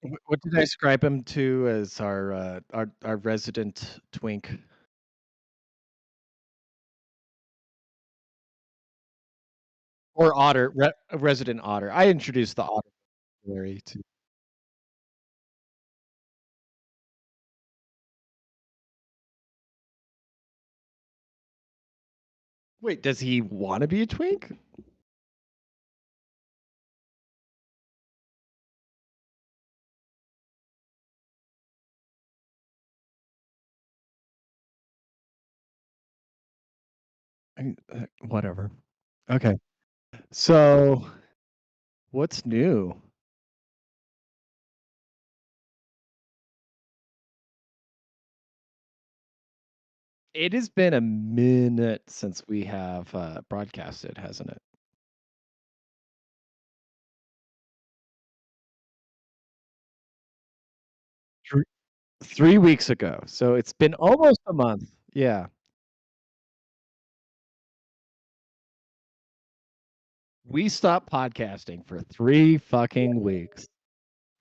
What did I describe him to as our resident twink? Or otter, a resident otter. I introduced the otter Larry to. Wait, does he wanna be a twink? Whatever. Okay. So, what's new? It has been a minute since we have, broadcasted, hasn't it? 3 3 weeks ago, so it's been almost a month. Yeah. We stopped podcasting for 3 fucking weeks.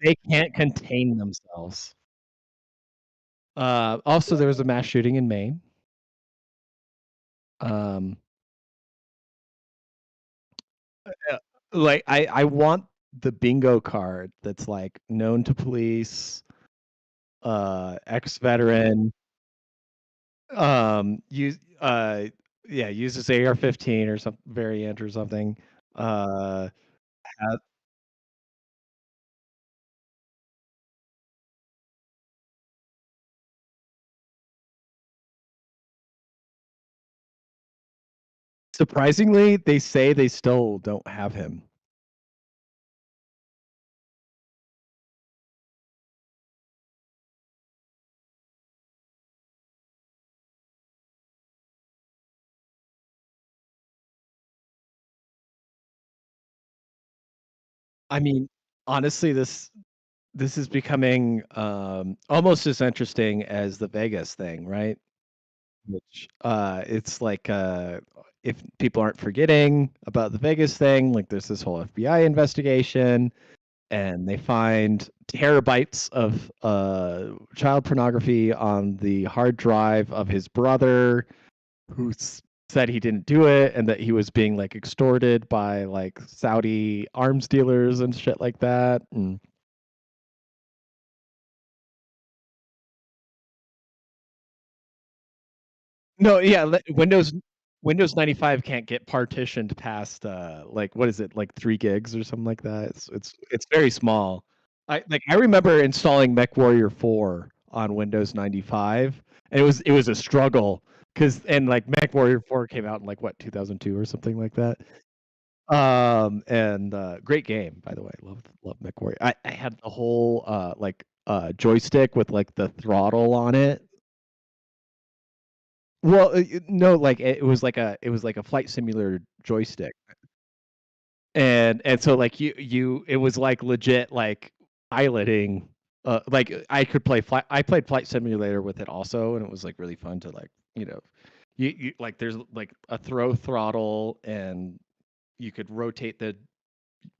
They can't contain themselves. Also, there was a mass shooting in Maine. Um, uh, like, I want the bingo card that's, like, known to police, ex-veteran, use yeah, uses AR-15 or some variant or something, has surprisingly, they say they still don't have him. I mean, honestly, this is becoming, almost as interesting as the Vegas thing, right? Which, it's like, if people aren't forgetting about the Vegas thing, like, there's this whole FBI investigation, and they find terabytes of, child pornography on the hard drive of his brother, who said he didn't do it, and that he was being, like, extorted by, like, Saudi arms dealers and shit like that, and no, yeah, Windows 95 can't get partitioned past, like, what is it, like 3 gigs or something like that? It's very small. I remember installing MechWarrior 4 on Windows 95, and it was a struggle, like, MechWarrior 4 came out in, like, what, 2002 or something like that? And, great game, by the way, love MechWarrior. I had the whole, like, joystick with, like, the throttle on it. Well, no, like, it was like a flight simulator joystick, and so, like, it was, like, legit, like, piloting, like, I played Flight Simulator with it also, and it was, like, really fun to, like, like, there's, like, a throw throttle, and you could rotate the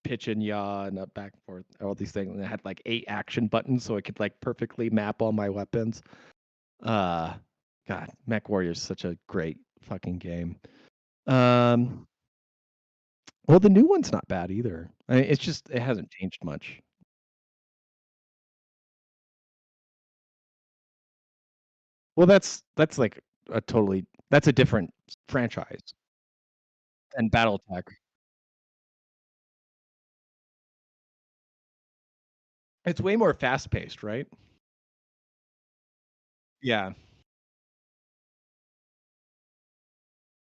pitch and yaw and up, back and forth, all these things, and it had, like, 8 action buttons, so I could, like, perfectly map all my weapons. Uh, God, MechWarrior is such a great fucking game. Um, well, the new one's not bad either. It's just it hasn't changed much. Well, that's like that's a different franchise than BattleTech. It's way more fast paced, right? Yeah,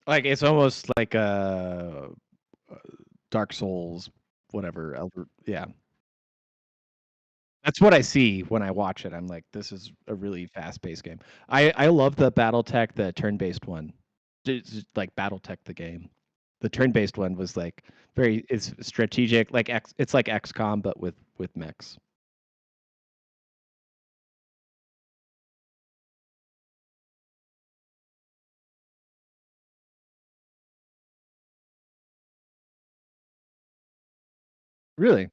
like it's almost like a Dark Souls, whatever. Yeah, that's what I see when I watch it. I'm like, this is a really fast paced game. I love the BattleTech, the turn based one. It's like BattleTech the game. The turn-based one was like very it's strategic, like it's like XCOM but with mechs. Really?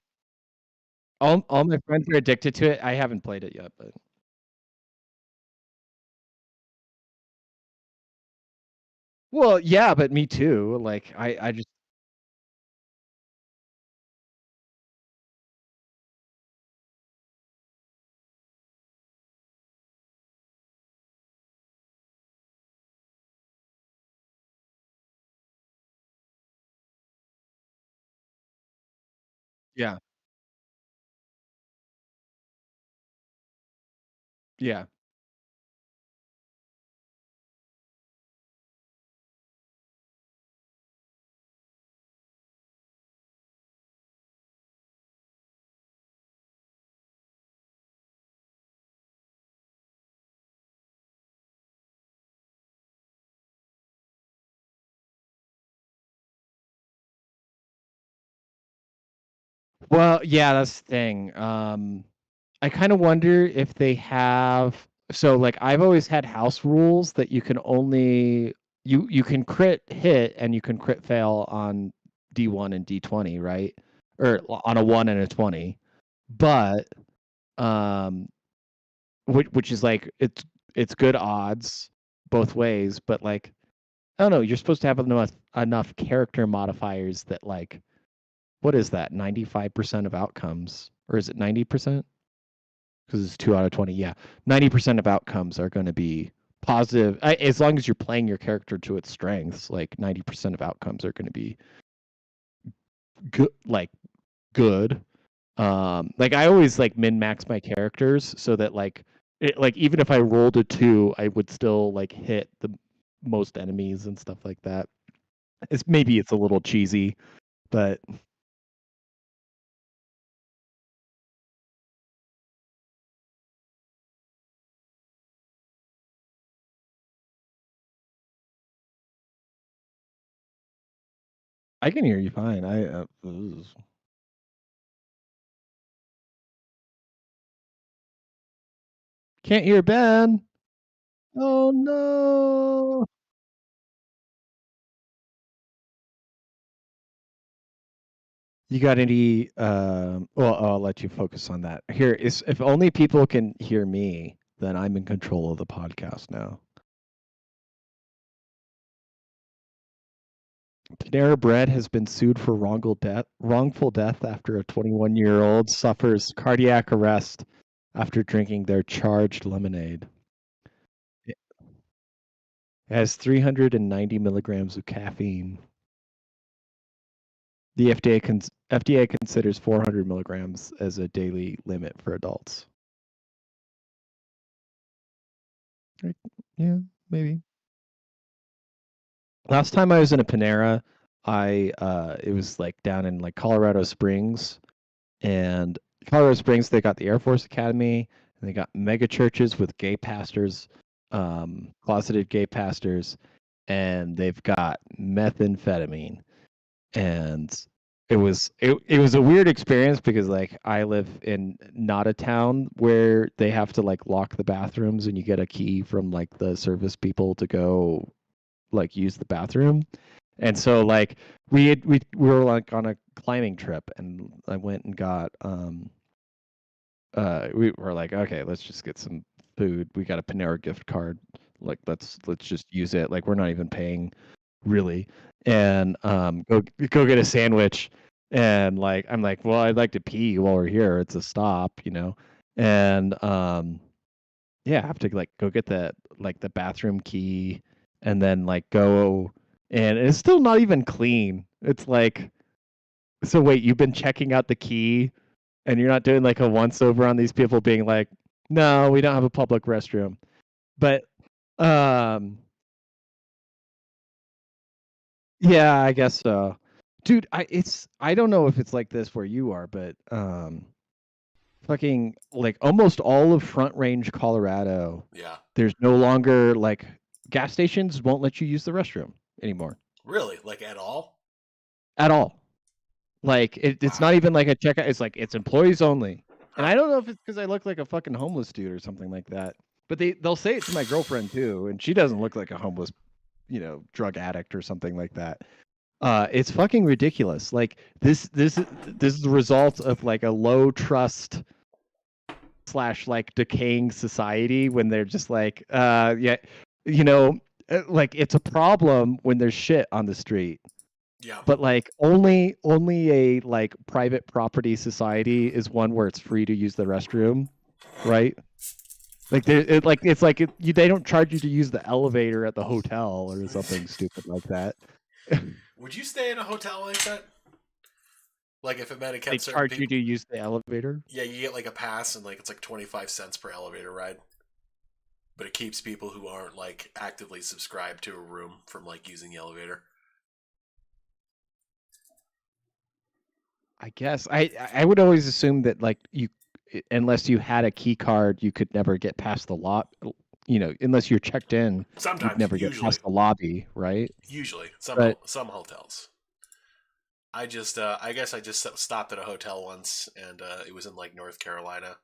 all my friends are addicted to it. I haven't played it yet, but well, yeah, but me too. Like I just yeah, yeah. Well, yeah, that's the thing. I kind of wonder if they have so like I've always had house rules that you can only you can crit hit and you can crit fail on D1 and D20, right? Or on a 1 and a 20. But um which is like it's good odds both ways, but like I don't know, you're supposed to have enough character modifiers that like what is that? 95% of outcomes or is it 90%? Because it's 2 out of 20. Yeah, 90% of outcomes are going to be positive as long as you're playing your character to its strengths. Like 90% of outcomes are going to be good, like good. Like I always like min max my characters so that like even if I rolled a 2, I would still like hit the most enemies and stuff like that. It's a little cheesy, but I can hear you fine. I can't hear Ben. Oh no. You got any well, I'll let you focus on that. Here is if only people can hear me, then I'm in control of the podcast now. Panera Bread has been sued for wrongful death after a 21-year-old suffers cardiac arrest after drinking their charged lemonade. It has 390 milligrams of caffeine. The FDA considers 400 milligrams as a daily limit for adults. Right. Yeah, maybe. Last time I was in a Panera, I it was like down in like Colorado Springs, and Colorado Springs they got the Air Force Academy, and they got mega churches with gay pastors, closeted gay pastors, and they've got methamphetamine, and it was a weird experience because like I live in not a town where they have to like lock the bathrooms and you get a key from like the service people to go like use the bathroom. And so like we were like on a climbing trip and I went and got we were like, okay, let's just get some food. We got a Panera gift card. Like let's just use it. Like we're not even paying really. And go get a sandwich and like I'm like, well, I'd like to pee while we're here. It's a stop, you know. And yeah, I have to like go get the bathroom key and then like go and it's still not even clean. It's like so wait, you've been checking out the key and you're not doing like a once over on these people being like, "No, we don't have a public restroom." But um yeah, I guess so. Dude, I don't know if it's like this where you are, but fucking like almost all of Front Range, Colorado, Yeah. there's no longer like gas stations won't let you use the restroom anymore Really? Like at all? at all. Like it's not Wow. even like a checkout. It's like it's employees only. And Huh. I don't know if it's because I look like a fucking homeless dude or something like that. But they'll say it to my girlfriend too, and she doesn't look like a homeless, drug addict or something like that. It's fucking ridiculous. Like this is the result of like a low trust slash like decaying society when they're just like yeah, you know, like it's a problem when there's shit on the street, Yeah. but like only a like private property society is one where it's free to use the restroom, right? Like they don't charge you to use the elevator at the hotel or something stupid like that. Would you stay in a hotel like that? Like if it meant it They kept certain charge you people. to use the elevator. Yeah, you get like a pass and like it's like 25 cents per elevator ride, but it keeps people who aren't like actively subscribed to a room from like using the elevator. I guess I would always assume that like unless you had a key card, you could never get past the lot. You know, unless you're checked in, you'd Sometimes, never get usually, past the lobby, right? But some hotels. I guess I just stopped at a hotel once, and it was in like North Carolina,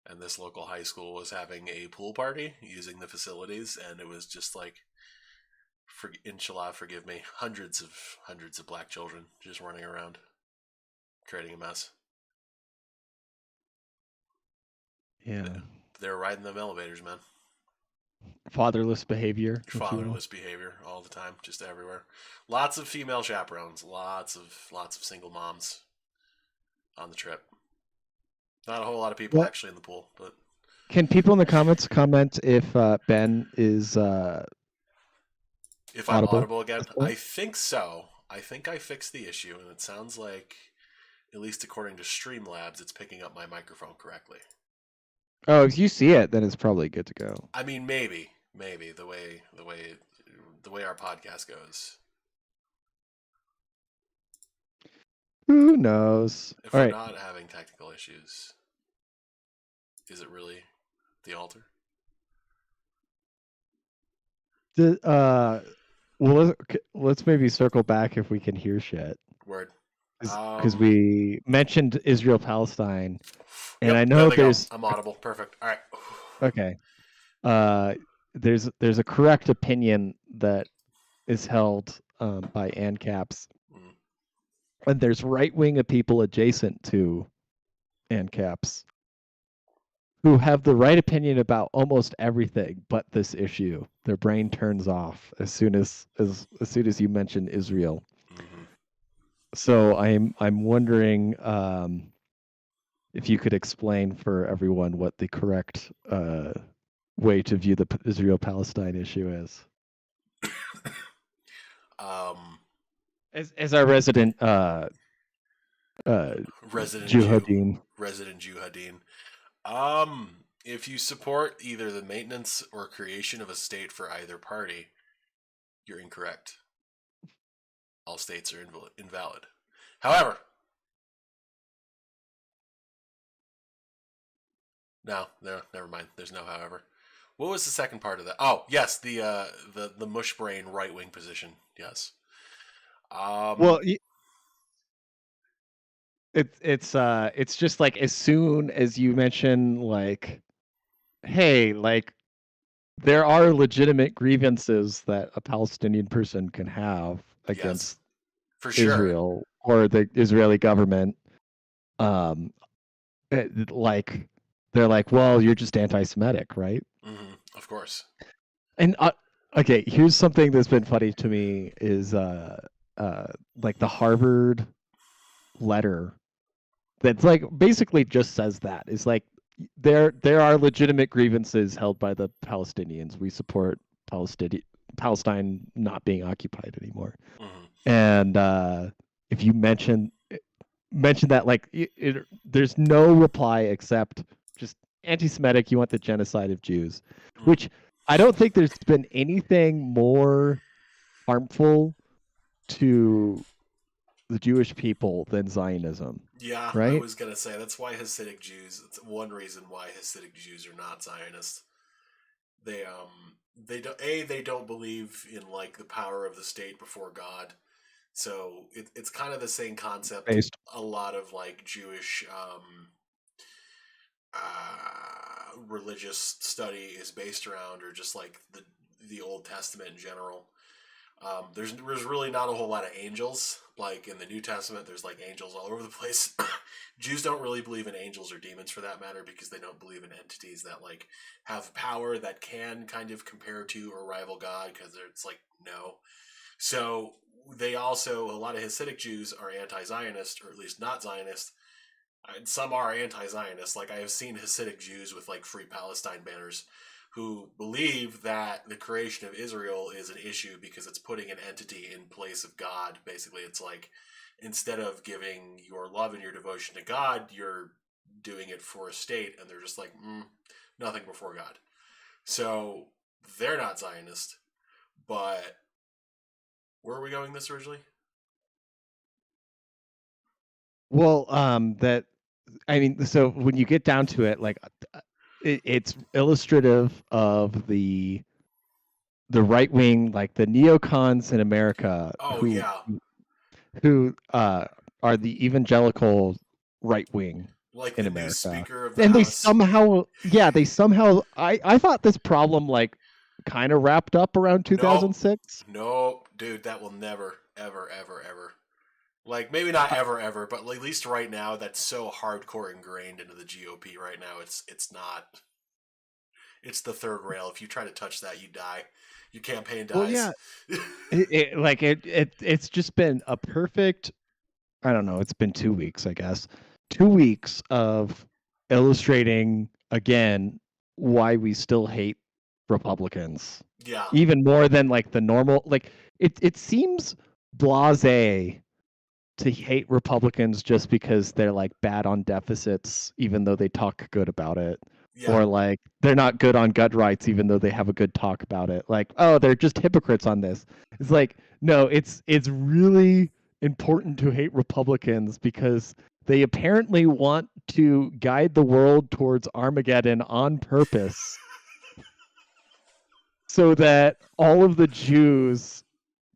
and this local high school was having a pool party using the facilities, and it was just like, inshallah, forgive me, hundreds of black children just running around, creating a mess. yeah, They were riding them elevators, man. fatherless behavior, if you will. Fatherless behavior all the time, just everywhere. Lots of female chaperones, lots of single moms on the trip. Not a whole lot of people What actually in the pool, but can people in the comments comment if Ben is if I'm audible audible at again, this I point? think so. I think I fixed the issue, and it sounds like, at least according to Streamlabs, it's picking up my microphone correctly. Oh, if you see it, then it's probably good to go. I mean, maybe the way our podcast goes. Who knows? If All we're right. not having technical issues, is it really the altar? Well, let's maybe circle back if we can hear shit. Word. Because we mentioned Israel Palestine, and I Yep. There know they go. there's I'm audible. Perfect. All right. okay. Uh, there's a correct opinion that is held by ANCAPs, Mm, and there's right wing of people adjacent to ANCAPs who have the right opinion about almost everything but this issue. Their brain turns off as soon as you mention Israel. mm-hmm. So I'm wondering if you could explain for everyone what the correct way to view the Israel-Palestine issue is. Um, As our resident uh, resident Jew, Juhadin. resident Jew Hadin. If you support either the maintenance or creation of a state for either party, you're incorrect. All states are invalid. However, no, never mind. There's no however. What was the second part of that? Oh, yes, the mush brain right wing position. Yes. Well, Um, it's just like as soon as you mention like, hey, like there are legitimate grievances that a Palestinian person can have yes, against for sure. Israel or the Israeli government. Um, like they're like, well, you're just anti-Semitic, right? Of course. And okay, here's something that's been funny to me is uh like the Harvard letter that's like basically just says that. It's like there are legitimate grievances held by the Palestinians. We support Palestine not being occupied anymore. Mm-hmm. And if you mention that like there's no reply except just anti-Semitic. You want the genocide of Jews, Mm-hmm. which I don't think there's been anything more harmful to the Jewish people than Zionism, Yeah, I right? was gonna say that's why Hasidic Jews. It's one reason why Hasidic Jews are not Zionists. They don't believe in like the power of the state before God. So it's kind of the same concept. Based. A lot of like Jewish religious study is based around, or just like the Old Testament in general. There's really not a whole lot of angels. Like in the New Testament, there's like angels all over the place. Jews don't really believe in angels or demons for that matter because they don't believe in entities that like have power that can kind of compare to or rival God because it's like no. So they also a lot of Hasidic Jews are anti-Zionist or at least not Zionist. Some are anti-Zionist. Like I have seen Hasidic Jews with like Free Palestine banners who believe that the creation of Israel is an issue because it's putting an entity in place of God. Basically, it's like instead of giving your love and your devotion to God, you're doing it for a state, and they're just like, nothing before God. So they're not Zionist. But where are we going this originally? Well, that I mean, so when you get down to it, like it's illustrative of the right wing, like the neocons in America Oh yeah, who are the evangelical right wing like in the new America. Speaker of the And House. they somehow I thought this problem like kind of wrapped up around Nope, 2006. nope, dude, that will never, ever, ever, ever. Like maybe not ever, ever, but at least right now, that's so hardcore ingrained into the GOP right now. It's not. It's the third rail. If you try to touch that, you die. Your campaign Well, dies. yeah, it's just been a perfect, I don't know, it's been 2 weeks, I guess. 2 weeks of illustrating again why we still hate Republicans. Yeah, Even more than like the normal, like it seems blasé to hate Republicans just because they're like bad on deficits, even though they talk good about it. yeah, Or like they're not good on gun rights, even though they have a good talk about it. Like, oh, they're just hypocrites on this. It's like, no, it's really important to hate Republicans because they apparently want to guide the world towards Armageddon on purpose so that all of the Jews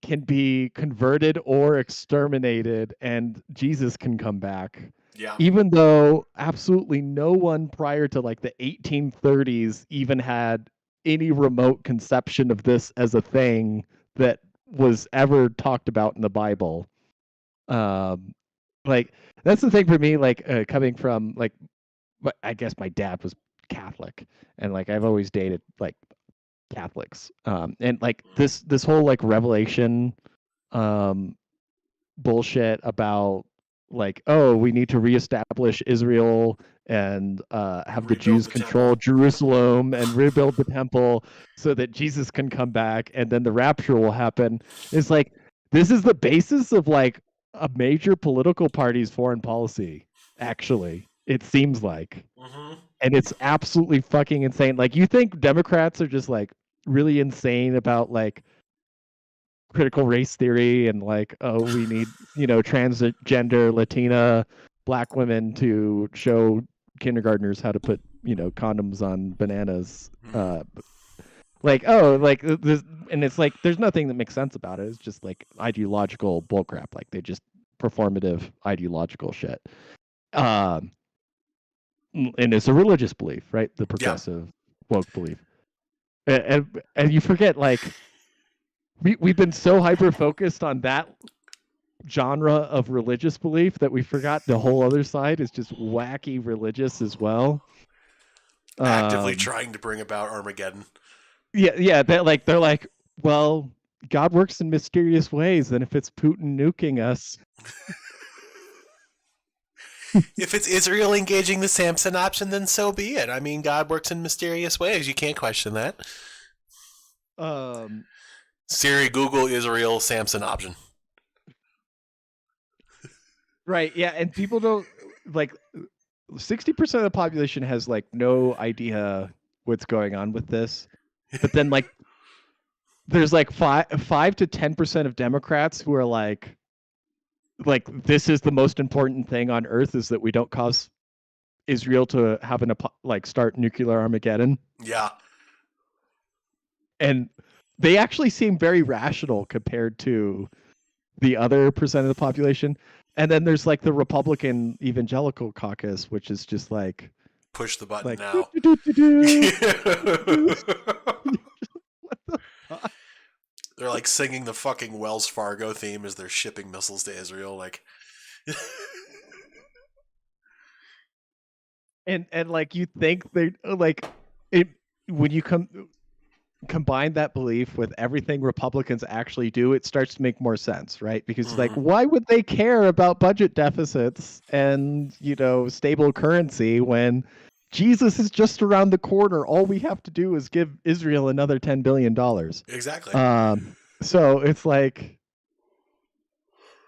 can be converted or exterminated and Jesus can come back. yeah, Even though absolutely no one prior to like the 1830s even had any remote conception of this as a thing that was ever talked about in the Bible. Um, like that's the thing for me. Like coming from like, I guess my dad was Catholic, and like I've always dated like Catholics, and like mm, this whole like revelation um bullshit about like, oh, we need to reestablish Israel and have the rebuild Jews the control temple. Jerusalem and rebuild the temple so that Jesus can come back and then the rapture will happen. It's like this is the basis of like a major political party's foreign policy, actually. It seems like. Mm-hmm. And it's absolutely fucking insane. Like you think Democrats are just like really insane about like critical race theory and like, oh, we need, transgender Latina black women to show kindergartners how to put, condoms on bananas. Mm-hmm. Like, oh, like this, and it's like there's nothing that makes sense about it. It's just like ideological bullcrap. Like they just performative ideological shit. Um, and it's a religious belief, right? The Yeah, progressive woke belief. And you forget like we've been so hyper focused on that genre of religious belief that we forgot the whole other side is just wacky religious as well. actively Um, trying to bring about Armageddon. yeah, they're like, well, God works in mysterious ways, and if it's Putin nuking us, If it's Israel engaging the Samson option, then so be it. I mean, God works in mysterious ways. You can't question that. um, Siri, Google Israel Samson option. right, yeah, and people don't like 60% of the population has like no idea what's going on with this, but then like there's like 5 to 10% of Democrats who are like this is the most important thing on earth is that we don't cause Israel to have like start nuclear Armageddon. Yeah. And they actually seem very rational compared to the other percent of the population. And then there's like the Republican evangelical caucus, which is just like Push the button like now. do, do, do, do, do, do. What the fuck? They're like singing the fucking Wells Fargo theme as they're shipping missiles to Israel. Like, And like you think they like it when you combine that belief with everything Republicans actually do, it starts to make more sense, right? Because like, mhm. why would they care about budget deficits and stable currency when Jesus is just around the corner? All we have to do is give Israel another $10 billion. Exactly. So it's like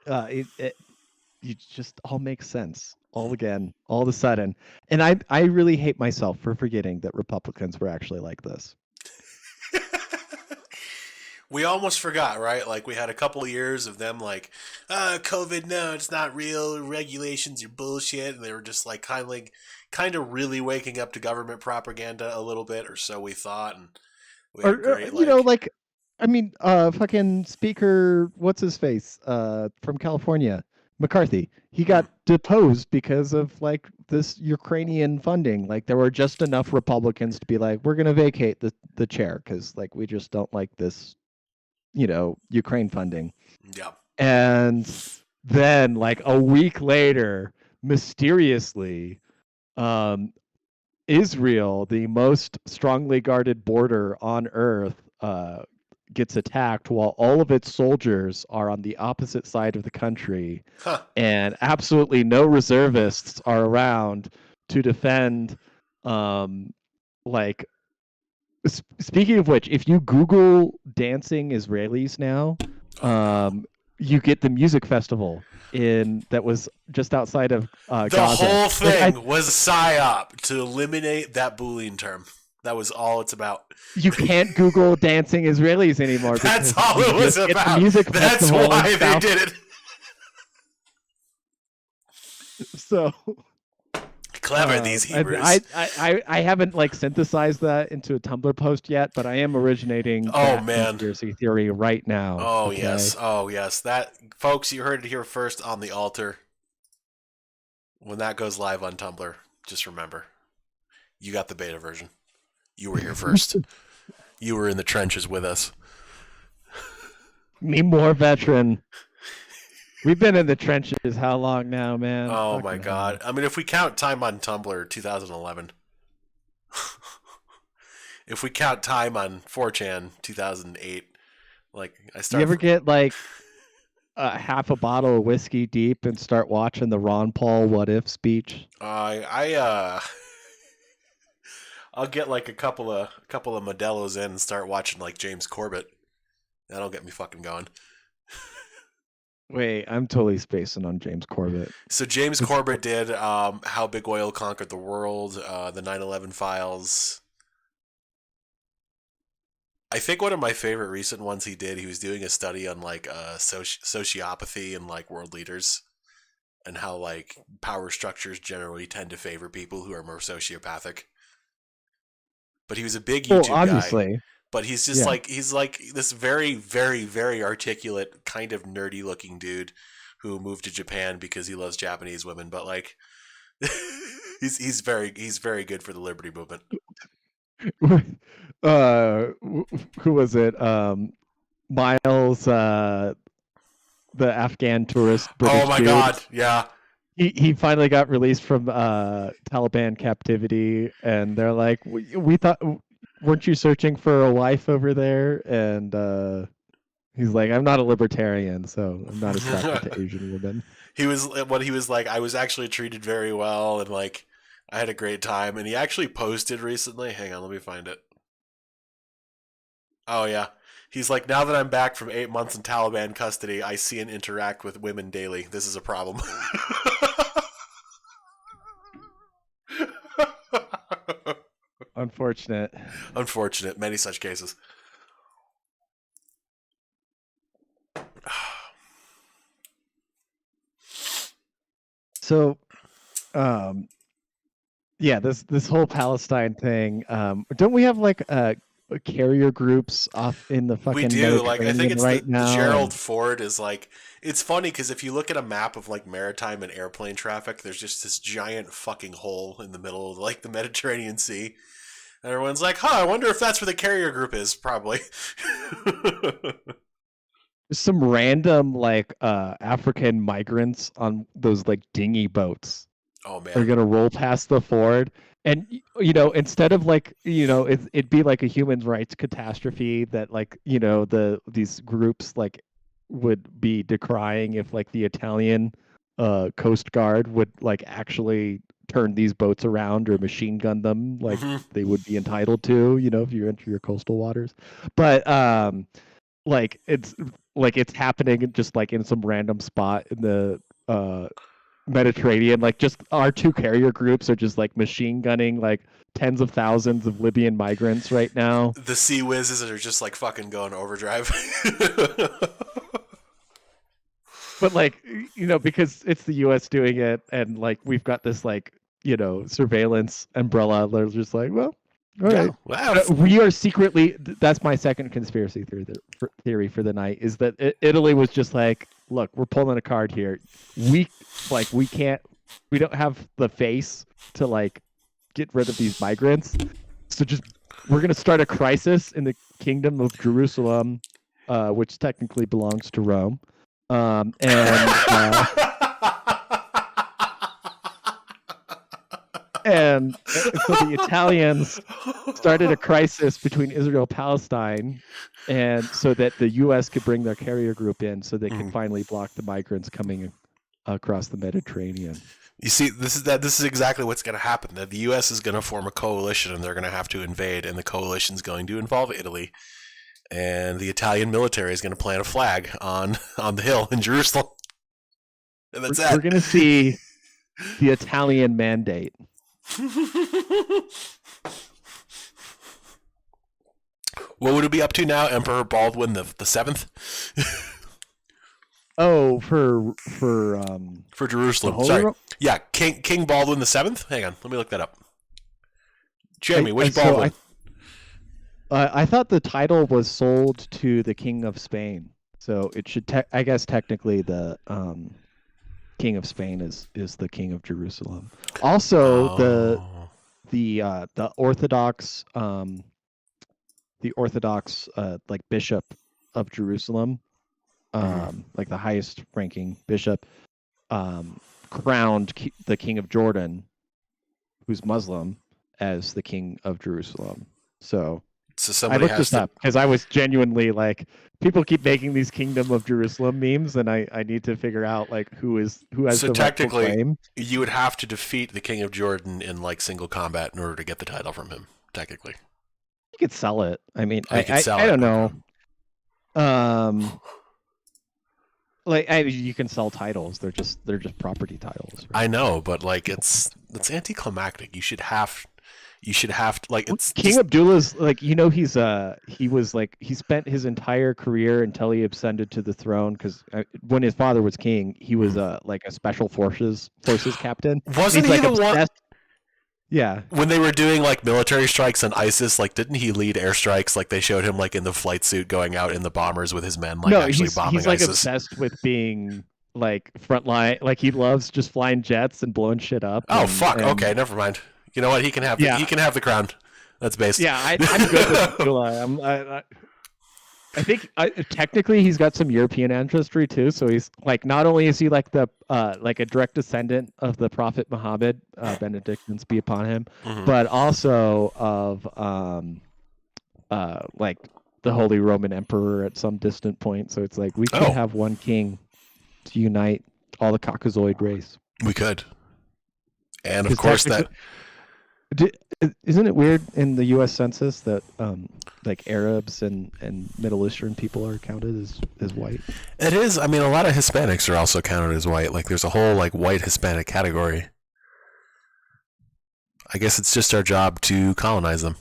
it you just all makes sense all again, all of a sudden. And I really hate myself for forgetting that Republicans were actually like this. We almost forgot, right? Like we had a couple of years of them like, COVID, no, it's not real. Regulations are bullshit, and they were just like kind of really waking up to government propaganda a little bit, or so we thought. And we had a Or great like, like I mean, fucking speaker, what's his face, from California, McCarthy. He got deposed because of like this Ukrainian funding. Like there were just enough Republicans to be like, we're gonna vacate the chair because like we just don't like this, Ukraine funding. yeah, And then like a week later, mysteriously, um, Israel, the most strongly guarded border on earth, gets attacked while all of its soldiers are on the opposite side of the country, huh? and absolutely no reservists are around to defend. Um, like, speaking of which, if you Google dancing Israelis now, Oh no. you get the music festival in that was just outside of The Gaza. whole Like thing was a psyop to eliminate that bullying term. That was all it's about. you can't Google dancing Israelis anymore That's because all you it was just get the about. music That's festival in why they South. did it. So Clever, these I, Hebrews. I haven't like synthesized that into a Tumblr post yet, but I am originating Oh that man. conspiracy theory right now. Oh Okay. yes. Oh yes. That, folks, you heard it here first on the altar. When that goes live on Tumblr, just remember, you got the beta version. You were here first. You were in the trenches with us. Me more veteran. We've been in the trenches how long now, man? Oh my Fucking god. hell. I mean, if we count time on Tumblr, 2011. If we count time on 4chan, 2008. Like, I You ever started. get like half a bottle of whiskey deep and start watching the Ron Paul "What If" speech? I'll get like a couple of Modelo's in and start watching like James Corbett. That'll get me fucking going. Wait, I'm totally spacing on James Corbett. So James It's Corbett did How Big Oil Conquered the World, the 9/11 Files. I think one of my favorite recent ones he did, he was doing a study on like sociopathy and like world leaders and how like power structures generally tend to favor people who are more sociopathic. But he was a big well, YouTube guy. obviously, But he's just yeah. like he's like this very, very, very articulate, kind of nerdy looking dude who moved to Japan because he loves Japanese women. But like, he's very good for the liberty movement. Who was it? Miles, the Afghan tourist Oh British my dude. god, yeah. He finally got released from Taliban captivity, and they're like, we thought, weren't you searching for a wife over there? And he's like, I'm not a libertarian, so I'm not attracted to Asian women. He was like, I was actually treated very well, and like I had a great time. And he actually posted recently. Hang on, let me find it. Oh yeah. He's like, now that I'm back from 8 months in Taliban custody, I see and interact with women daily. This is a problem. Unfortunate. Unfortunate. Many such cases. So, yeah, this whole Palestine thing. Don't we have like carrier groups off in the We fucking do. Like, I think Mediterranean it's right the now? Gerald And Ford is like, it's funny because if you look at a map of like maritime and airplane traffic, there's just this giant fucking hole in the middle of like the Mediterranean Sea. Everyone's like, huh, I wonder if that's where the carrier group is, probably. Some random like African migrants on those like dinghy boats Oh, are man. gonna roll past the ford, and instead of like it'd be like a human rights catastrophe that like these groups like would be decrying if like the Italian Coast Guard would like actually turn these boats around or machine gun them like Hmm. they would be entitled to, if you enter your coastal waters. But like it's happening just like in some random spot in the uh Mediterranean. Like just our two carrier groups are just like machine gunning like tens of thousands of Libyan migrants right now. The Sea Whizzes are just like fucking going overdrive. But like because it's the US doing it, and like we've got this like surveillance umbrella. They're just like, well, all Yeah. right. Wow. We are secretly. That's my second conspiracy theory for the night, is that Italy was just like, look, we're pulling a card here. We we can't. We don't have the face to like get rid of these migrants. So just we're gonna start a crisis in the kingdom of Jerusalem, which technically belongs to Rome. And so the Italians started a crisis between Israel and Palestine, and so that the U.S. could bring their carrier group in, so they could finally block the migrants coming across the Mediterranean. You see, this is exactly what's going to happen. That the U.S. is going to form a coalition, and they're going to have to invade, and the coalition is going to involve Italy, and the Italian military is going to plant a flag on the hill in Jerusalem, and that's We're going to see the Italian mandate. What would it be up to now, Emperor Baldwin the Seventh? Oh, for Jerusalem. Holy Sorry, yeah, King Baldwin the Seventh. Hang on, let me look that up. Jeremy, which Baldwin? I thought the title was sold to the King of Spain, so it should. I guess technically the King of Spain is the King of Jerusalem. Also, the Orthodox like Bishop of Jerusalem, like the highest ranking bishop, crowned the King of Jordan, who's Muslim, as the King of Jerusalem. So I looked this up because I was genuinely like, people keep making these Kingdom of Jerusalem memes, and I need to figure out like who has the rightful claim. You would have to defeat the King of Jordan in like single combat in order to get the title from him. Technically, you could sell it. I mean, I don't know. Like you can sell titles. They're just property titles. Right? I know, but like it's anticlimactic. You should have like it's King Abdullah's like he spent his entire career until he ascended to the throne, because when his father was king, he was like a special forces captain. Wasn't he the one? Yeah. When they were doing like military strikes on ISIS, like didn't he lead airstrikes? Like they showed him like in the flight suit going out in the bombers with his men, like actually bombing he's like ISIS. Obsessed with being like frontline. Like he loves just flying jets and blowing shit up. Oh fuck! Okay, never mind. You know what? He can have the crown. That's based. Yeah, I'm good with Abdullah. I think technically he's got some European ancestry too. So he's like, not only is he like the like a direct descendant of the Prophet Muhammad, benedictions be upon him, but also of like the Holy Roman Emperor at some distant point. So it's like we could have one king to unite all the Caucasoid race. We could, and of course that. Isn't it weird in the U.S. Census that like Arabs and Middle Eastern people are counted as white? It is. I mean, a lot of Hispanics are also counted as white. Like, there's a whole like white Hispanic category. I guess it's just our job to colonize them.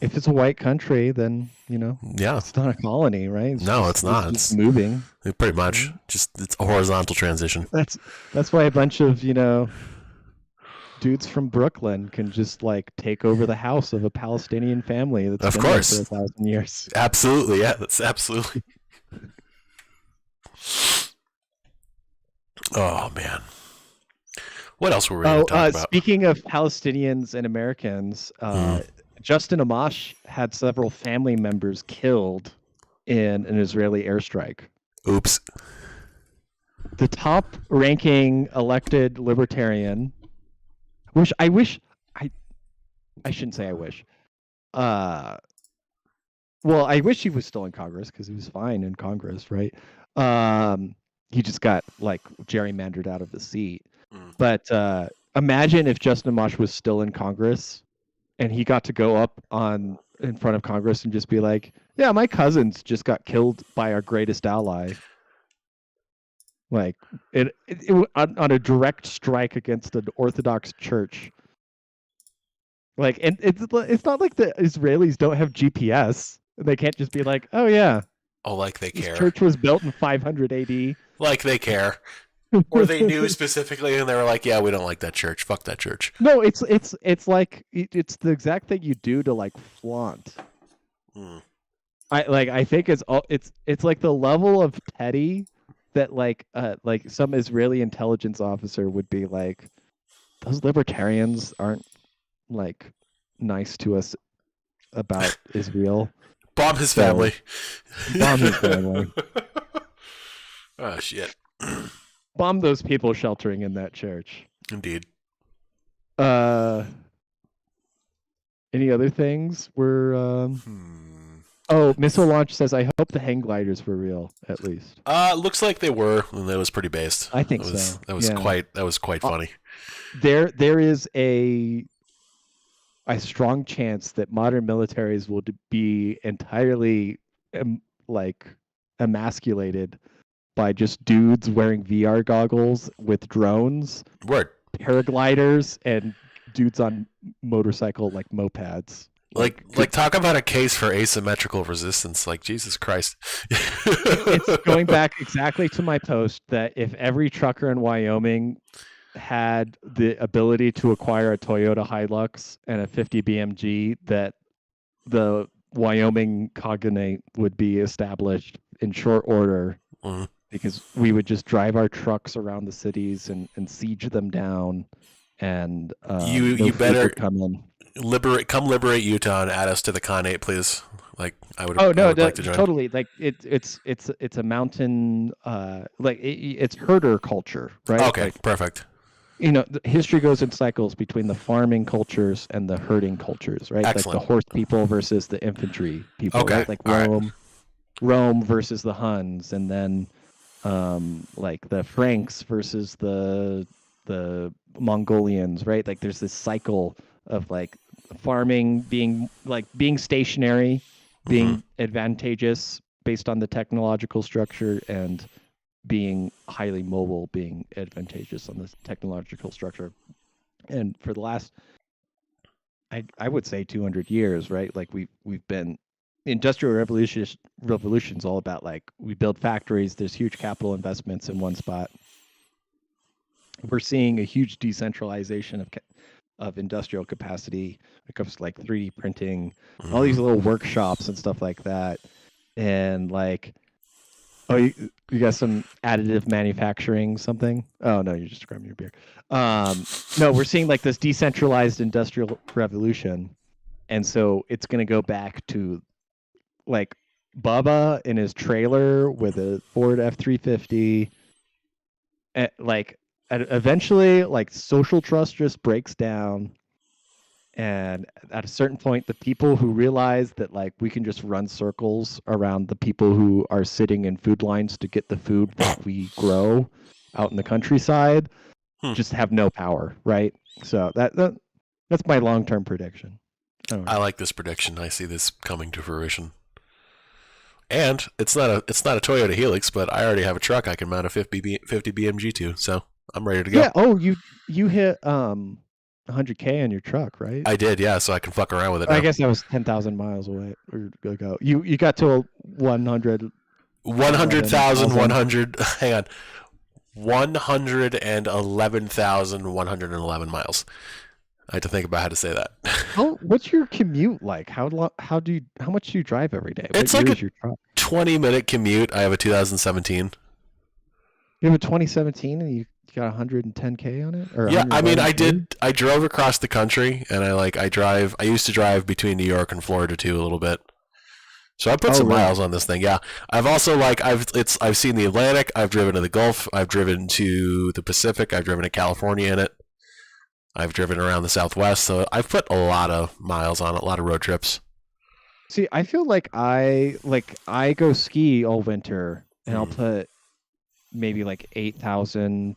If it's a white country, then it's not a colony, right? It's not. It's moving. Pretty much, just it's a horizontal transition. That's why a bunch of dudes from Brooklyn can just like take over the house of a Palestinian family that's been there for 1,000 years. Absolutely, yeah, that's absolutely. Oh man, What else were we going to talk about? Speaking of Palestinians and Americans, Justin Amash had several family members killed in an Israeli airstrike. Oops. The top-ranking elected libertarian, I shouldn't say I wish. Well, I wish he was still in Congress because he was fine in Congress, right? He just got like gerrymandered out of the seat. But imagine if Justin Amash was still in Congress and he got to go up in front of Congress and just be like, "Yeah, my cousins just got killed by our greatest ally." Like it on a direct strike against an Orthodox church. Like, and it's not like the Israelis don't have GPS. They can't just be like, "Oh yeah, oh, like they care." This church was built in 500 AD. Like they care. Or they knew specifically, and they were like, "Yeah, we don't like that church. Fuck that church." No, it's like it's the exact thing you do to like flaunt. I think it's like the level of petty that like some Israeli intelligence officer would be like, those libertarians aren't like nice to us about Israel. Bomb his family. Bomb his family. Oh shit. Bomb those people sheltering in that church. Indeed. Any other things? Oh, Missile Launch says, "I hope the hang gliders were real, at least." Looks like they were, and that was pretty based. I think so. That was quite funny. There is a strong chance that modern militaries will be entirely emasculated by just dudes wearing VR goggles with drones, paragliders, and dudes on motorcycle mopeds. Like talk about a case for asymmetrical resistance. Like, Jesus Christ. It's going back exactly to my post that if every trucker in Wyoming had the ability to acquire a Toyota Hilux and a 50 BMG, that the Wyoming cognate would be established in short order. Because we would just drive our trucks around the cities and siege them down, and you better come in. Come liberate Utah and add us to the Khanate, please. Like, I would. Like to join. Totally. Like it's a mountain. It's herder culture, right? Okay, perfect. History goes in cycles between the farming cultures and the herding cultures, right? Excellent. Like the horse people versus the infantry people, okay. Right? Like Rome versus the Huns, and then like the Franks versus the Mongolians, right? Like there's this cycle of like farming being stationary, being advantageous based on the technological structure, and being highly mobile being advantageous on the technological structure. And for the last, I would say 200 years, right? Like we've been, the Industrial Revolution's all about like, we build factories, there's huge capital investments in one spot. We're seeing a huge decentralization of industrial capacity. It comes to like 3D printing, all these little workshops and stuff like that. And like, oh, you got some additive manufacturing something? Oh no, you're just grabbing your beer. No, we're seeing like this decentralized industrial revolution. And so it's going to go back to like Bubba in his trailer with a Ford F-350. Eventually, like, social trust just breaks down. And at a certain point, the people who realize that like we can just run circles around the people who are sitting in food lines to get the food that we grow out in the countryside just have no power, right? So that's my long-term prediction. I like this prediction. I see this coming to fruition. And it's not a Toyota Helix, but I already have a truck I can mount a 50 BMG to, so I'm ready to go. Yeah. Oh, you hit 100K on your truck, right? I did, yeah. So I can fuck around with it now. I guess that was 10,000 miles away. Ago. You got to 100. 100,100. Hang on. 111,111 miles. I had to think about how to say that. What's your commute like? How much do you drive every day? It's like a 20-minute commute. I have a 2017. You have a 2017 and you got 110K on it, or Yeah, I mean, 103? I drove across the country, and I drive. I used to drive between New York and Florida too a little bit. So I put Oh, some really? miles on this thing. Yeah, I've also I've seen the Atlantic. I've driven to the Gulf. I've driven to the Pacific. I've driven to California in it. I've driven around the Southwest. So I've put a lot of miles on it, a lot of road trips. See, I feel like I go ski all winter and I'll Mm. put maybe like 8,000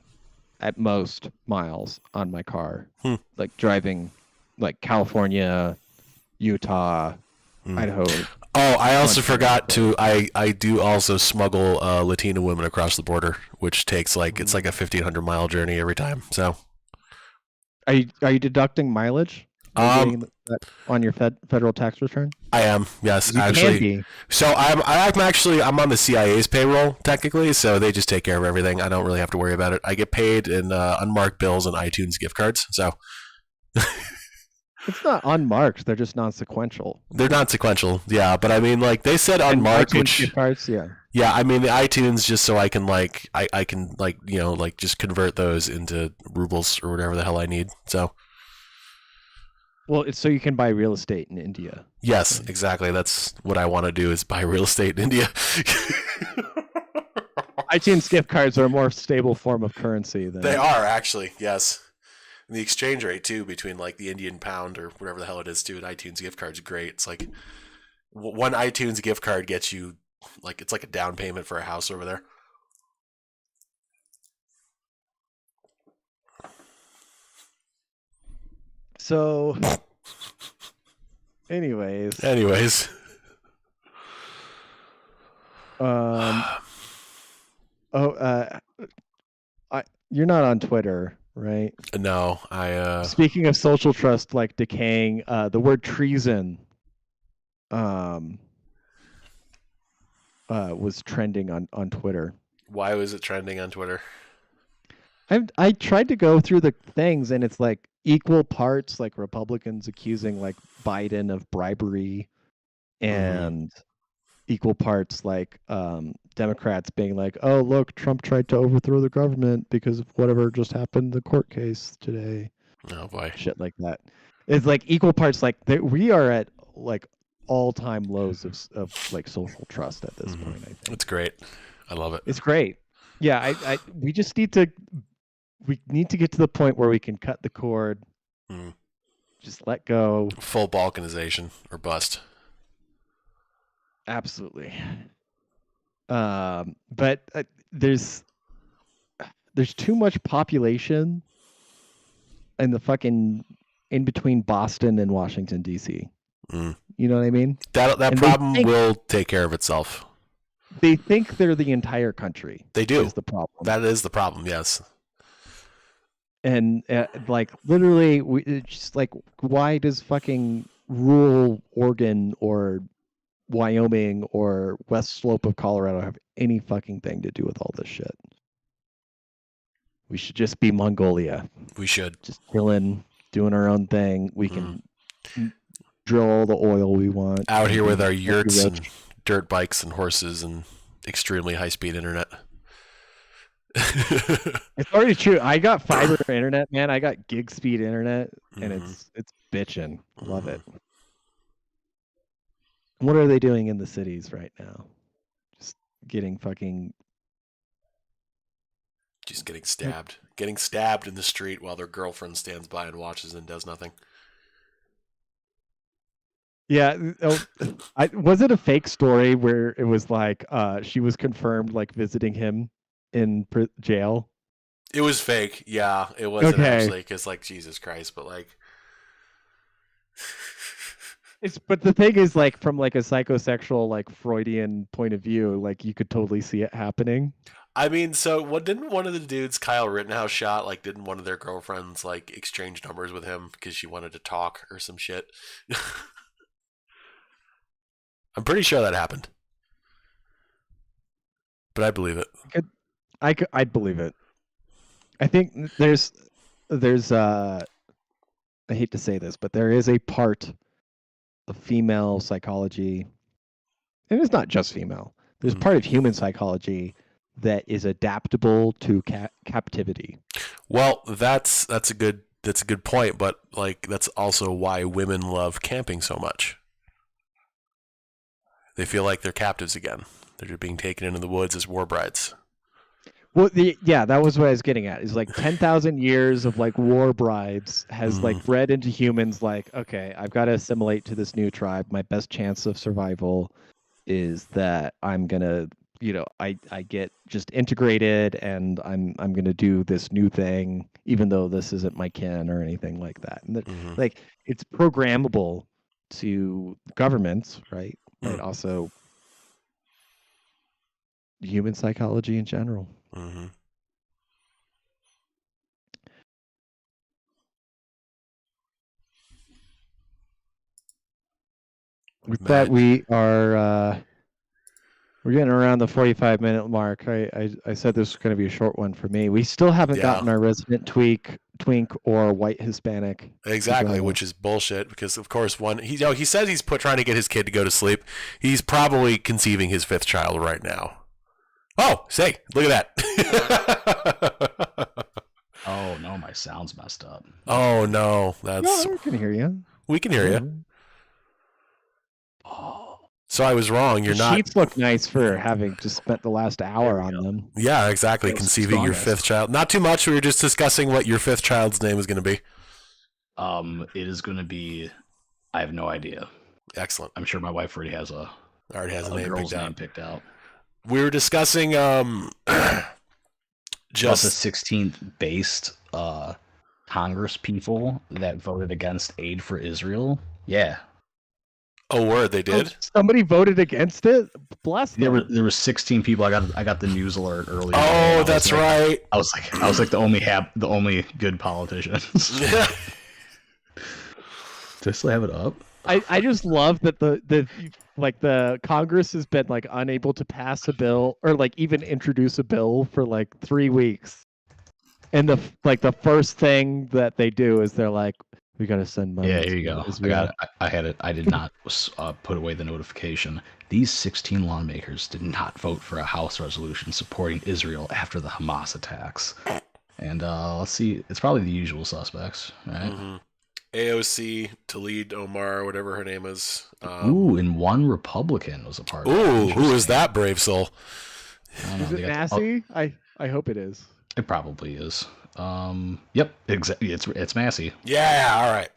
at most miles on my car. Hmm. Like driving like California, Utah, Mm. Idaho, Oh, I also Montana. forgot to. I do also smuggle Latina women across the border, which takes it's like a Ooh. 1,500-mile journey every time. So, Are you deducting mileage? Are you um, getting that on your federal tax return? I am, yes, 'Cause you can actually. be. So I'm on the CIA's payroll technically, so they just take care of everything. I don't really have to worry about it. I get paid in unmarked bills and iTunes gift cards, so It's not unmarked. They're just non-sequential. they're not sequential. Yeah, but I mean, like they said And unmarked, iTunes which gift cards, yeah. yeah, I mean the iTunes just so I can I can just convert those into rubles or whatever the hell I need. So Well, it's so you can buy real estate in India. yes, Right. exactly. That's what I want to do is buy real estate in India. iTunes gift cards are a more stable form of currency They than. are actually, yes. And the exchange rate too between like the Indian pound or whatever the hell it is too, an iTunes gift card is great. It's like one iTunes gift card gets you it's like a down payment for a house over there. So, anyways, Anyways, um, oh, you're not on Twitter, right? no, Speaking of social trust, like decaying, the word treason, um, was trending on Twitter. why was it trending on Twitter? I tried to go through the things, and it's like equal parts, like Republicans accusing like Biden of bribery, Mm-hmm. and equal parts like Democrats being like, "Oh, look, Trump tried to overthrow the government because of whatever just happened in the court case today." Oh boy, Shit like that. It's like equal parts. Like we are at like all-time lows of like social trust at this mm-hmm. point. I It's think great. I love it. it's great. Yeah, we need to get to the point where we can cut the cord, Mm. just let go. Full balkanization or bust. Absolutely. But there's too much population in the fucking in between Boston and Washington D.C. Mm. You know what I mean? That And problem will take care of itself. they think they're the entire country. They do. Is the problem. That is the problem. Yes. And like literally, it's just like, why does fucking rural Oregon or Wyoming or West Slope of Colorado have any fucking thing to do with all this shit? We should just be Mongolia. We should. Just chilling, doing our own thing. We can drill all the oil we want. Out here with our Be yurts rich. and dirt bikes and horses and extremely high-speed internet. It's already true. I got fiber internet, man. I got gig speed internet, and it's bitching. Love it. What are they doing in the cities right now? Just getting fucking. Just getting stabbed. Getting stabbed in the street while their girlfriend stands by and watches and does nothing. Yeah. Oh, was it a fake story where it was like she was confirmed like visiting him in jail? It was fake. Yeah, it wasn't Okay. actually because like Jesus Christ, but like But the thing is, like, from like a psychosexual, like Freudian point of view, like you could totally see it happening. I mean, so what didn't one of the dudes Kyle Rittenhouse shot, like didn't one of their girlfriends like exchange numbers with him because she wanted to talk or some shit? I'm pretty sure that happened. But I believe it. I'd believe it. I think there's I hate to say this, but there is a part of female psychology, and it's not just female. There's part of human psychology that is adaptable to captivity. Well, that's a good point, but like that's also why women love camping so much. They feel like they're captives again. They're just being taken into the woods as war brides. Well, that was what I was getting at. Is like 10,000 years of like war brides has like bred into humans. Like, okay, I've got to assimilate to this new tribe. My best chance of survival is that I'm gonna, I get just integrated, and I'm gonna do this new thing, even though this isn't my kin or anything like that. And like it's programmable to governments, right? But also human psychology in general. Mm-hmm. With that, we are we're getting around the 45-minute mark. I said this was going to be a short one for me. We still haven't gotten our resident twink or white Hispanic. Exactly, which is bullshit because of course he says he's trying to get his kid to go to sleep. He's probably conceiving his 5th child right now. Oh, say, look at that. Oh no, my sound's messed up. Oh no, that's. No, we can hear you. We can hear you. Oh. So I was wrong. You're not. Sheets look nice for having just spent the last hour on them. Yeah, exactly. Conceiving your 5th child. Not too much. We were just discussing what your 5th child's name is going to be. It is going to be. I have no idea. Excellent. I'm sure my wife already has a girl's name picked out. We were discussing just the 16th based Congress people that voted against aid for Israel. Yeah. Oh, word, they did? Somebody voted against it? Bless them. There were 16 people. I got the news alert earlier. Oh, that's right. I was like the only good politicians. Yeah. Do I still have it up? I just love that the Congress has been like unable to pass a bill or like even introduce a bill for like 3 weeks, and the first thing that they do is they're like, we gotta send money. Yeah, here you go. I had it. I did not put away the notification. These 16 lawmakers did not vote for a House resolution supporting Israel after the Hamas attacks. And let's see, it's probably the usual suspects, right? Mm-hmm. AOC, Talib Omar, whatever her name is. And one Republican was a part of it. Ooh, who is that brave soul? Is it Massey? I hope it is. It probably is. Yep, exactly. It's Massey. Yeah, all right.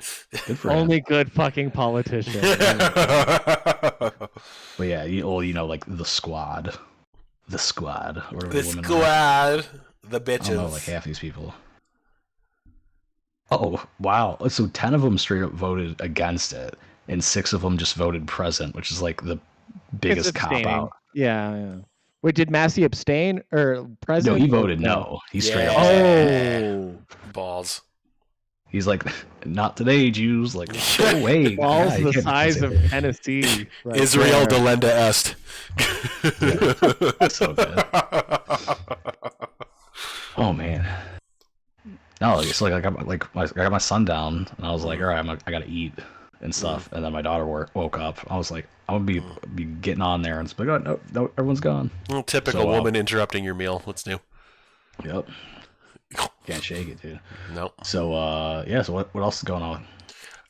Good for Only him. good fucking politician. But yeah, like the squad, or the squad, the bitches. I don't know, like half these people. Oh wow! So 10 of them straight up voted against it, and 6 of them just voted present, which is like the biggest cop out. Yeah. Wait, did Massey abstain or present? No, he voted no. He straight up. Oh, balls. He's like, not today, Jews. Like, go away. Balls the size of Tennessee. Right Israel there. delenda est. Yeah. So good. Oh man. No, it's like I got my son down, and I was like, all right, I gotta eat and stuff. And then my daughter woke up. I was like, I'm gonna be getting on there, and it's like, oh no, everyone's gone. Well, typical woman interrupting your meal. What's new? Yep. Can't shake it, dude. Nope. So so what else is going on?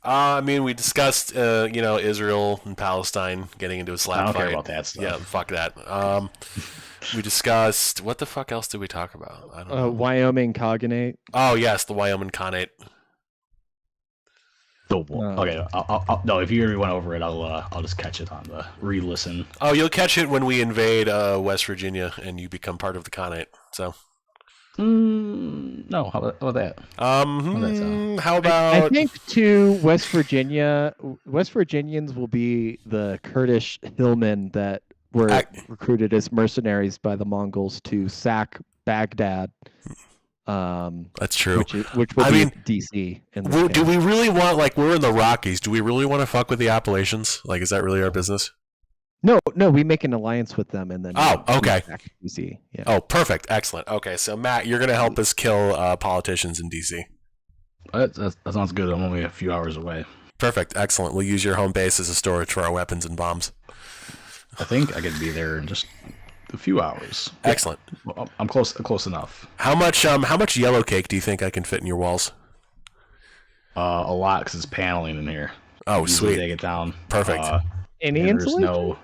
I mean, we discussed Israel and Palestine getting into a slap fight. I don't care about that stuff. Yeah, fuck that. We discussed what the fuck else did we talk about? I don't know. Wyoming Cognate. Oh yes, the Wyoming Cognate. Okay, no. If you already went over it, I'll just catch it on the re-listen. Oh, you'll catch it when we invade West Virginia and you become part of the Cognate. So. No. How about that? How about? I think to West Virginia, West Virginians will be the Kurdish hillmen that were recruited as mercenaries by the Mongols to sack Baghdad. That's true. Which would be DC. Do we really want, like, we're in the Rockies? Do we really want to fuck with the Appalachians? Like, is that really our business? No, we make an alliance with them and then. Oh, okay. DC. Yeah. Oh, perfect, excellent. Okay, so Matt, you're gonna help us kill politicians in DC. That sounds good. I'm only a few hours away. Perfect, excellent. We'll use your home base as a storage for our weapons and bombs. I think I could be there in just a few hours. Excellent. Well, I'm close enough. How much yellow cake do you think I can fit in your walls? A lot, because it's paneling in here. Oh, sweet. Take it down. Perfect. Any insulation?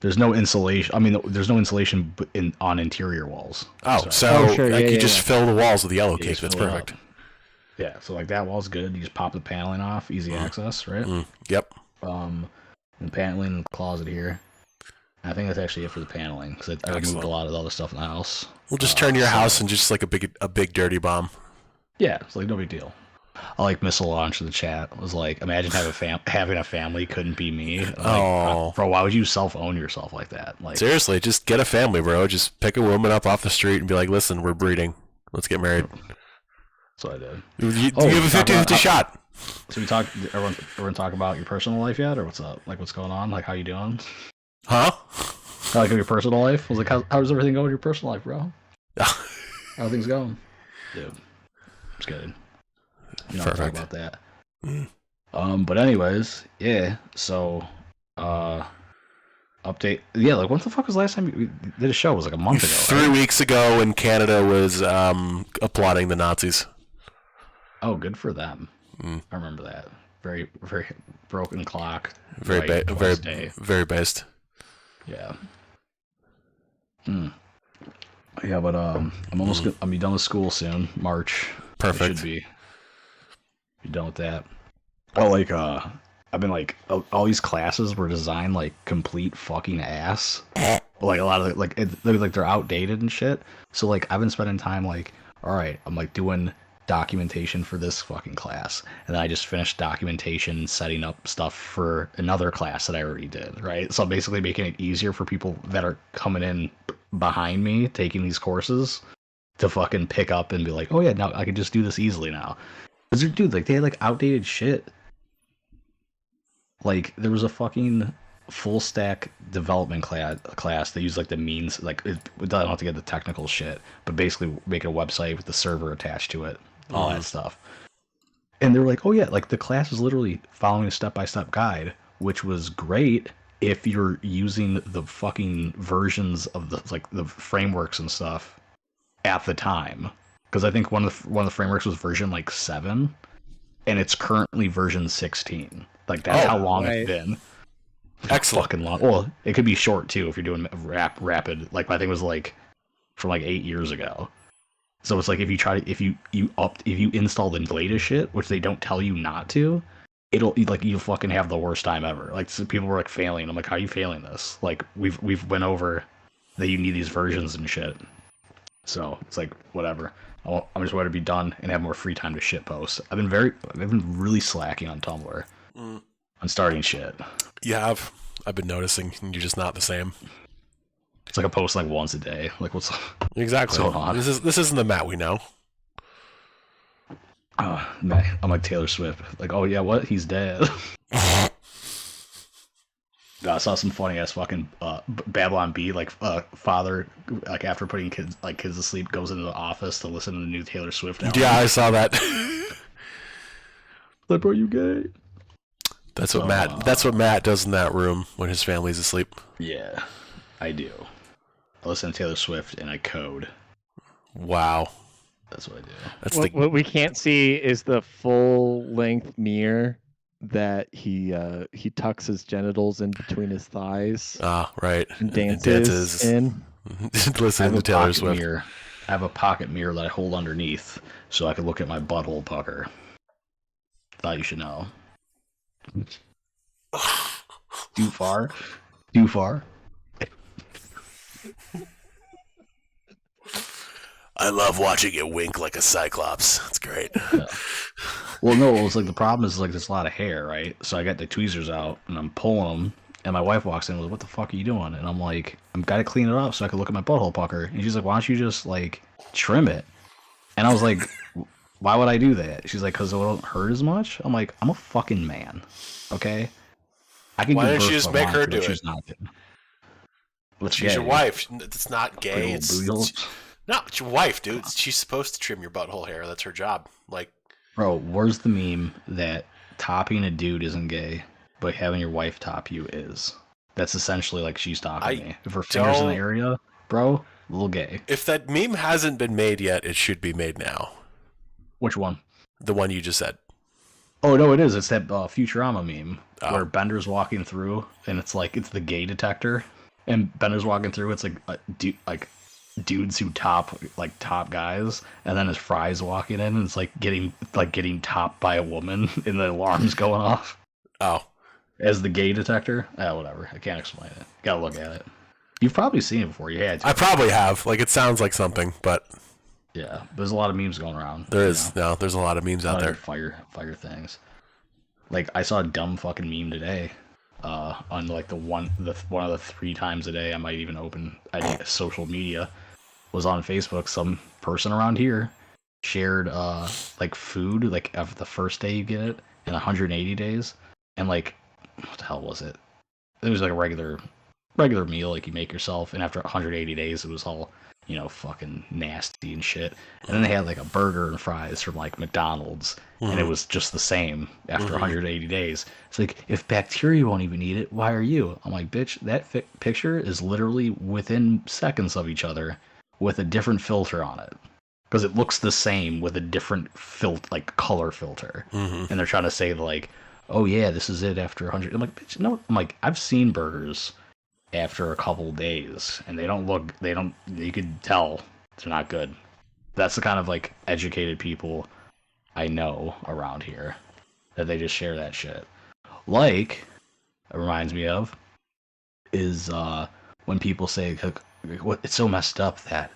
There's no insulation. I mean, there's no insulation on interior walls. Oh, sure. You just fill the walls with the yellow cake. That's perfect. Yeah, so like that wall's good. You just pop the paneling off, easy access, right? Yep. And paneling in the closet here. I think that's actually it for the paneling, because I moved a lot of the other stuff in the house. We'll just turn your house into just like a big dirty bomb. Yeah, it's like no big deal. I like missile launch in the chat. It was like, imagine having a family couldn't be me. Like, bro, why would you self-own yourself like that? Like, seriously, just get a family, bro. Just pick a woman up off the street and be like, listen, we're breeding. Let's get married. That's what I did. You have a 50-50 shot. So everyone talk about your personal life yet, or what's up? Like, what's going on? Like, how you doing? Huh? Like, your personal life? I was like, how's everything going with your personal life, bro? How are things going? Dude, it's good. You know, talk about that. But anyways, yeah. So, update. Yeah, like when the fuck was the last time we did a show? It was like a month ago. 3 weeks ago, when Canada was applauding the Nazis. Oh, good for them. I remember that. Very, very broken clock. Very based. Yeah. Yeah, but I'm almost I'll be done with school soon. March. Perfect. Should be done with that. Oh, like I've been like all these classes were designed like complete fucking ass. Like a lot of they're outdated and shit. So like I've been spending time like, all right, I'm like doing documentation for this fucking class, and then I just finished documentation and setting up stuff for another class that I already did, right? So I'm basically making it easier for people that are coming in behind me taking these courses to fucking pick up and be like, oh yeah, now I can just do this easily now. Because dude, like they had like outdated shit. Like there was a fucking full stack development class. They use like the means, like I don't have to get the technical shit, but basically make a website with the server attached to it, all that stuff. And they were like, oh yeah, like the class is literally following a step-by-step guide, which was great if you're using the fucking versions of the frameworks and stuff at the time. Because I think one of the frameworks was version like 7, and it's currently version 16. Like that's how long it's been. Excellent. Fucking long. Well, it could be short too if you're doing rapid. Like I think it was like from like 8 years ago. So it's like if you install the latest shit, which they don't tell you not to, you'll fucking have the worst time ever. Like so people were like failing. I'm like, how are you failing this? Like we've went over that you need these versions and shit. So it's like whatever. I'm just ready to be done and have more free time to shit post. I've been really slacking on Tumblr. On starting shit. You have. I've been noticing you're just not the same. It's like a post like once a day. Like what's exactly going on? This isn't the Matt we know. Matt, I'm like Taylor Swift. Like, oh yeah, what? He's dead. I saw some funny ass fucking Babylon Bee, like father, like after putting kids to sleep, goes into the office to listen to the new Taylor Swift album. Yeah, I saw that. Like, bro, you gay? That's what Matt does in that room when his family's asleep. Yeah, I do. I listen to Taylor Swift and I code. Wow. That's what I do. That's what we can't see is the full length mirror that he tucks his genitals in between his thighs. Ah, right. And dances in. Listen to Taylor Swift. I have a pocket mirror that I hold underneath so I can look at my butthole pucker. Thought you should know. Too far? Too far? I love watching it wink like a cyclops. That's great. Yeah. Well, no, it's like the problem is like there's a lot of hair, right? So I got the tweezers out and I'm pulling them, and my wife walks in and goes, "What the fuck are you doing?" And I'm like, "I'm gotta clean it up so I can look at my butthole pucker." And she's like, "Why don't you just like trim it?" And I was like, "Why would I do that?" She's like, "Because it won't hurt as much." I'm like, "I'm a fucking man, okay? I can." Why don't you just make her do it? She's not. She's your wife. It's not gay. No, it's your wife, dude. She's supposed to trim your butthole hair. That's her job. Like, bro, where's the meme that topping a dude isn't gay, but having your wife top you is? That's essentially like she's topping me. If her finger's in the area, bro. A little gay. If that meme hasn't been made yet, it should be made now. Which one? The one you just said. Oh no, it is. It's that Futurama meme where Oh. Bender's walking through, and it's the gay detector, and Bender's walking through. It's like dudes who top guys, and then his Fry's walking in, and it's getting topped by a woman, and the alarm's going off Oh. as the gay detector. Whatever. I can't explain it. Gotta look at it. You've probably seen it before. You had to. I probably have. Like, it sounds like something, but Yeah, there's a lot of memes going around. there is. No, there's a lot of memes out there. Fire things. Like, I saw a dumb fucking meme today. On like one of the 3 times a day I might even open social media was on Facebook. Some person around here shared like food like of the first day you get it in 180 days, and like what the hell was it? It was like a regular meal like you make yourself, and after 180 days it was all fucking nasty and shit. And then they had like a burger and fries from like McDonald's, and it was just the same after 180 days. It's like, if bacteria won't even eat it, why are you? I'm like, bitch, that picture is literally within seconds of each other with a different filter on it, because it looks the same with a different color filter. And they're trying to say like, oh yeah, this is it after 100. I'm like, bitch, no. I'm like, I've seen burgers after a couple days, and you could tell they're not good. That's the kind of like educated people I know around here, that they just share that shit. Like, it reminds me of is when people say it's so messed up that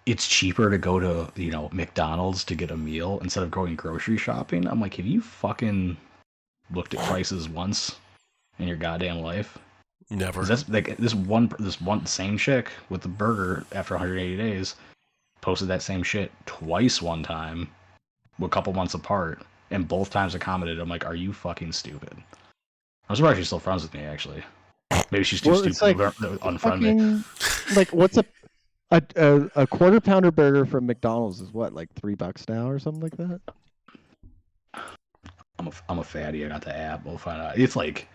it's cheaper to go to McDonald's to get a meal instead of going grocery shopping. I'm like, have you fucking looked at prices once in your goddamn life? Never. That's like this one same chick with the burger after 180 days posted that same shit twice one time, a couple months apart, and both times I commented. I'm like, are you fucking stupid? I'm surprised she's still friends with me, actually. Maybe she's too stupid to unfriend me. Like, what's a quarter pounder burger from McDonald's is what, like $3 now or something like that? I'm a fatty. I got the app. We'll find out. It's like,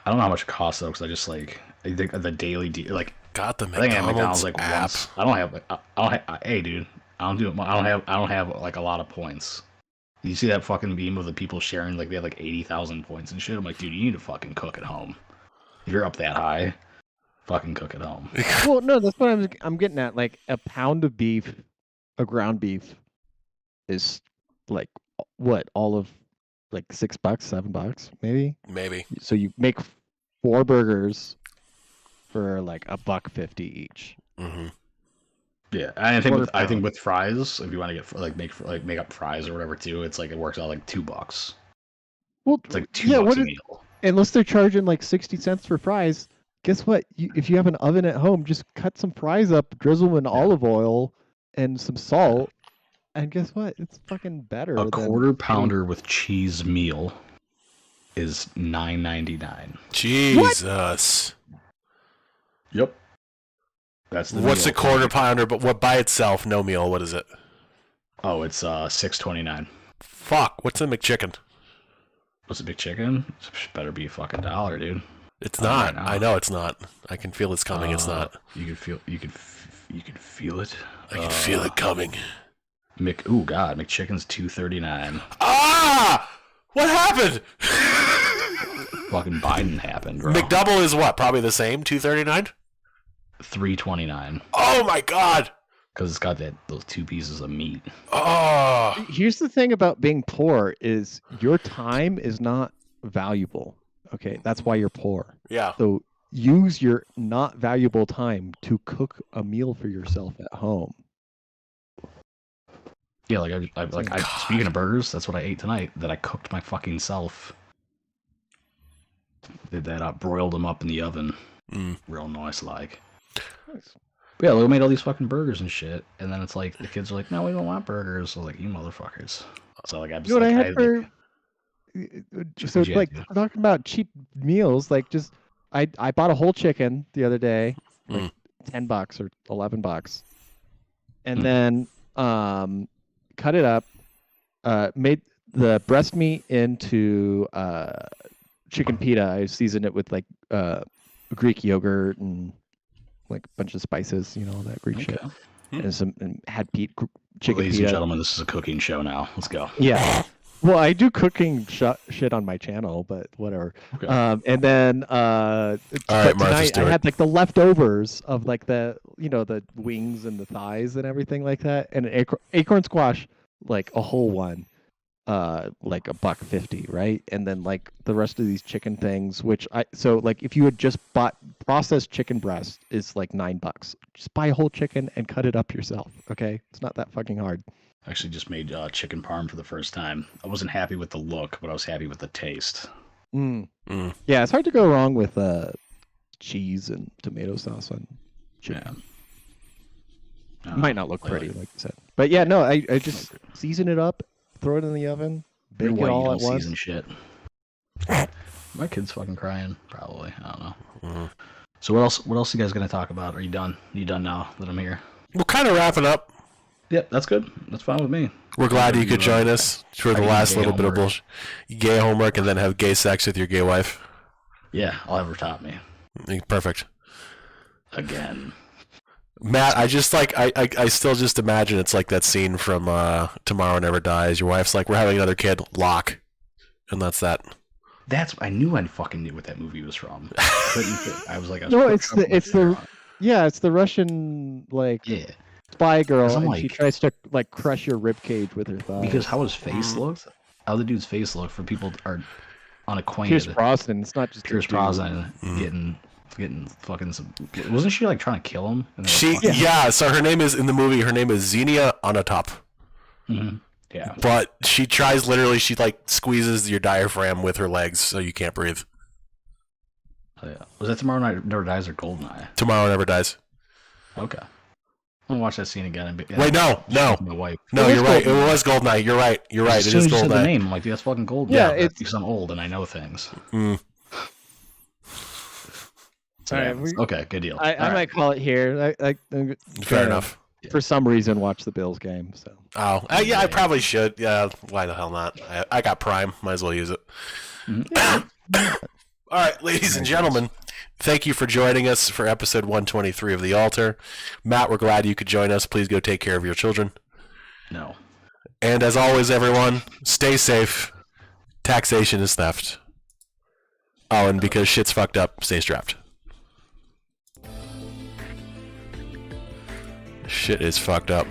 I don't know how much it costs though, because I think the daily deal, like, got the I think I have McDonald's like app. once. I don't have. Hey, dude, I don't have like a lot of points. You see that fucking meme of the people sharing like they have like 80,000 points and shit? I'm like, dude, you need to fucking cook at home. If you're up that high, fucking cook at home. Well, no, that's what I'm getting at. Like, a pound of beef, a ground beef, is like what, all of like $6, $7, maybe. Maybe. So you make 4 burgers for like $1.50 each. Mm-hmm. Yeah, and I think with fries, if you want to get make up fries or whatever too, it's like it works out like $2. Well, it's like $2 a meal. Unless they're charging like 60 cents for fries. Guess what? If you have an oven at home, just cut some fries up, drizzle them in olive oil and some salt, and guess what? It's fucking better. A quarter pounder with cheese meal is $9.99. Jesus. Yep. That's the What's meal. a quarter pounder? But what by itself? No meal. What is it? Oh, it's $6.29. Fuck. What's a McChicken? What's a big chicken? It better be a fucking $1, dude. It's not. I know it's not. I can feel it's coming. It's not. You can feel it. I can feel it coming. Oh god, McChicken's $2.39. Ah! What happened? Fucking Biden happened, bro. McDouble is what? Probably the same. $2.39. $3.29. Oh my god! Because it's got those 2 pieces of meat. Oh. Here's the thing about being poor: is your time is not valuable. Okay, that's why you're poor. Yeah. So use your not valuable time to cook a meal for yourself at home. Yeah, like speaking of burgers, that's what I ate tonight. That I cooked my fucking self. Did that? I broiled them up in the oven, real nice like. Nice. But yeah, we made all these fucking burgers and shit, and then it's like the kids are like, "No, we don't want burgers." So like, you motherfuckers. So like, I'm just What like, I had for. So like, we're talking about cheap meals. Like, just I bought a whole chicken the other day, like $10 or $11, and then cut it up, made the breast meat into chicken pita. I seasoned it with like Greek yogurt and like a bunch of spices, all that Greek shit, Hmm. and had chicken Ladies pita. and gentlemen, this is a cooking show now. Let's go. Yeah. Well, I do cooking shit on my channel, but whatever. Okay. And then All right, Martha tonight I Stewart. had like the leftovers of like the the wings and the thighs and everything like that, and an acorn squash, like a whole one, like $1.50, right? And then like the rest of these chicken things, so like if you had just bought processed chicken breast is like $9. Just buy a whole chicken and cut it up yourself. Okay, it's not that fucking hard. I actually just made chicken parm for the first time. I wasn't happy with the look, but I was happy with the taste. Mm. Mm. Yeah, it's hard to go wrong with cheese and tomato sauce on chicken. Yeah. It might not look pretty, like you said. But yeah, no, I just season it up, throw it in the oven, bake You're it white, you all don't at once. season shit. My kid's fucking crying, probably. I don't know. Mm. So what else you guys gonna talk about? Are you done? You done now that I'm here? We're kind of wrapping up. Yep, that's good. That's fine with me. We're glad you could join us for the I last do little gay bit of homework. bullshit. Gay homework and then have gay sex with your gay wife. Yeah, I'll have her top me. Perfect. Again. Matt, I just I still just imagine it's like that scene from Tomorrow Never Dies. Your wife's like, we're having another kid, lock. And that's that. I knew I fucking knew what that movie was from. I was like, No, it's the Russian like yeah. spy girl, 'Cause I'm and she like- tries to like crush your rib cage with her thighs. Because how his face looked, how the dude's face looked for people that are unacquainted. Pierce Brosnan, it's not just a Pierce dude. Brosnan getting fucking some. Wasn't she like trying to kill him? And then, She like, yeah, so her name is in the movie, her name is Xenia Onatop. Mhm. Yeah. But she tries literally, she like squeezes your diaphragm with her legs so you can't breathe. Oh, yeah. Was that Tomorrow Night Never Dies or Goldeneye? Tomorrow Never Dies. Okay. I'm gonna watch that scene again. Wait, no. My wife. No, It you're was right. It Goldeneye. was Goldeneye. You're right. You're right. As It soon is as you said the Goldeneye. name, I'm like, dude, that's fucking Goldeneye. Yeah, That's because I'm old and I know things. Mm. So, All right, yeah. we- Okay, good deal. I All right. might call it here. I'm Fair gonna, enough. For some reason, watch the Bills game. So Oh, yeah, I probably should. Yeah, why the hell not? I got Prime. Might as well use it. Mhm. All right, ladies and gentlemen, thank you for joining us for episode 123 of The Altar. Matt, we're glad you could join us. Please go take care of your children. No. And as always, everyone, stay safe. Taxation is theft. Oh, and because shit's fucked up, stay strapped. Shit is fucked up.